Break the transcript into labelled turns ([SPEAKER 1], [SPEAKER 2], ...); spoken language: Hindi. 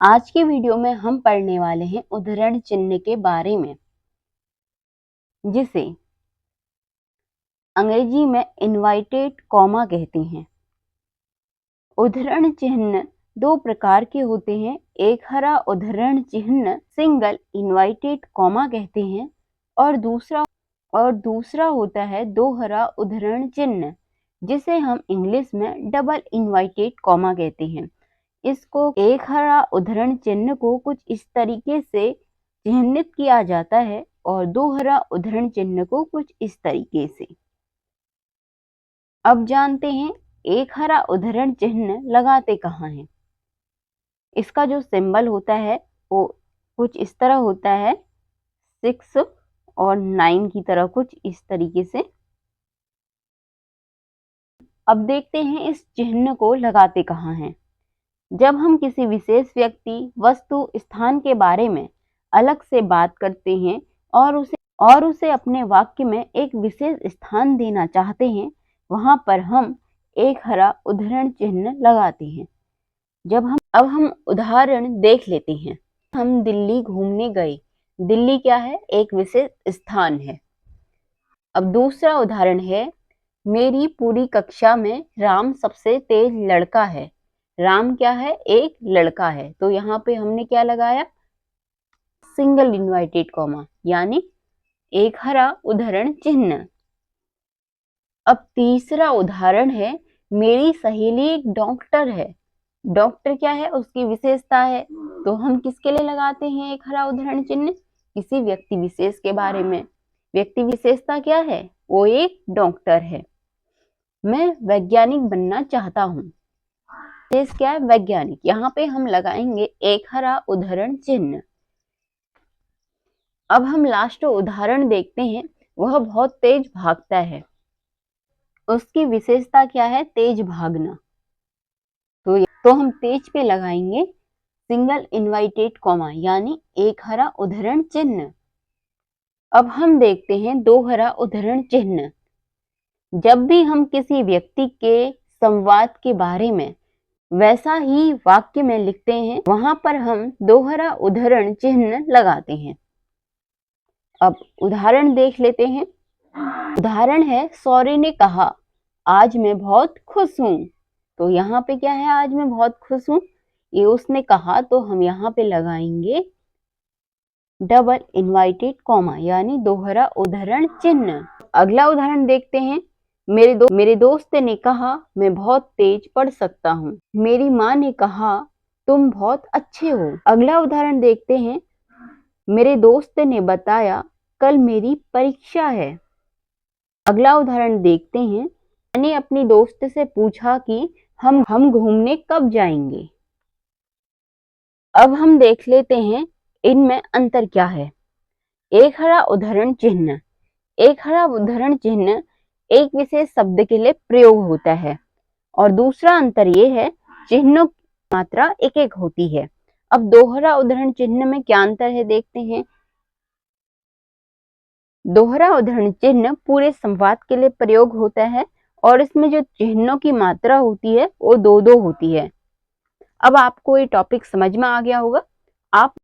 [SPEAKER 1] आज के वीडियो में हम पढ़ने वाले हैं उद्धरण चिन्ह के बारे में, जिसे अंग्रेजी में इनवर्टेड कॉमा कहते हैं। उद्धरण चिन्ह दो प्रकार के होते हैं। एक हरा उद्धरण चिन्ह सिंगल इनवर्टेड कॉमा कहते हैं और दूसरा होता है दोहरा उद्धरण चिन्ह, जिसे हम इंग्लिश में डबल इनवर्टेड कॉमा कहते हैं। इसको एक हरा उद्धरण चिन्ह को कुछ इस तरीके से चिह्नित किया जाता है और दोहरा उद्धरण चिन्ह को कुछ इस तरीके से। अब जानते हैं एक हरा उद्धरण चिन्ह लगाते कहाँ हैं। इसका जो सिंबल होता है वो कुछ इस तरह होता है, 6 और 9 की तरह कुछ इस तरीके से। अब देखते हैं इस चिन्ह को लगाते कहाँ हैं। जब हम किसी विशेष व्यक्ति, वस्तु, स्थान के बारे में अलग से बात करते हैं और उसे अपने वाक्य में एक विशेष स्थान देना चाहते हैं, वहां पर हम एक हरा उद्धरण चिन्ह लगाते हैं। अब हम उदाहरण देख लेते हैं। हम दिल्ली घूमने गए। दिल्ली क्या है? एक विशेष स्थान है। अब दूसरा उदाहरण है, मेरी पूरी कक्षा में राम सबसे तेज लड़का है। राम क्या है? एक लड़का है। तो यहाँ पे हमने क्या लगाया? सिंगल इनवर्टेड कॉमा, यानी एक हरा उद्धरण चिन्ह। अब तीसरा उदाहरण है, मेरी सहेली एक डॉक्टर है। डॉक्टर क्या है? उसकी विशेषता है। तो हम किसके लिए लगाते हैं एक हरा उद्धरण चिन्ह? किसी व्यक्ति विशेष के बारे में। व्यक्ति विशेषता क्या है? वो एक डॉक्टर है। मैं वैज्ञानिक बनना चाहता हूँ। विशेष क्या है? वैज्ञानिक। यहाँ पे हम लगाएंगे एक हरा उद्धरण चिन्ह। अब हम लास्ट उदाहरण देखते हैं। वह बहुत तेज भागता है। उसकी विशेषता क्या है? तेज भागना। तो हम तेज पे लगाएंगे सिंगल इनवर्टेड कॉमा, यानी एक हरा उद्धरण चिन्ह। अब हम देखते हैं दो हरा उद्धरण चिन्ह। जब भी हम किसी व्यक्ति के संवाद के बारे में वैसा ही वाक्य में लिखते हैं, वहां पर हम दोहरा उद्धरण चिन्ह लगाते हैं। अब उदाहरण देख लेते हैं। उदाहरण है, सौर्य ने कहा, आज मैं बहुत खुश हूँ। तो यहाँ पे क्या है? आज मैं बहुत खुश हूँ, ये उसने कहा, तो हम यहाँ पे लगाएंगे डबल इनवर्टेड कॉमा, यानी दोहरा उद्धरण चिन्ह। अगला उदाहरण देखते हैं। मेरे दोस्त ने कहा, मैं बहुत तेज पढ़ सकता हूँ। मेरी माँ ने कहा, तुम बहुत अच्छे हो। अगला उदाहरण देखते हैं। मेरे दोस्त ने बताया, कल मेरी परीक्षा है। अगला उदाहरण देखते हैं। मैंने अपनी दोस्त से पूछा कि हम घूमने कब जाएंगे। अब हम देख लेते हैं इनमें अंतर क्या है। एक हरा उद्धरण चिन्ह। एक हरा उद्धरण चिन्ह एक विशेष शब्द के लिए प्रयोग होता है और दूसरा अंतर ये है, चिन्हों की मात्रा एक एक होती है। अब दोहरा उद्धरण चिन्ह में क्या अंतर है देखते हैं। दोहरा उद्धरण चिन्ह पूरे संवाद के लिए प्रयोग होता है और इसमें जो चिन्हों की मात्रा होती है वो दो दो होती है। अब आपको ये टॉपिक समझ में आ गया होगा। आप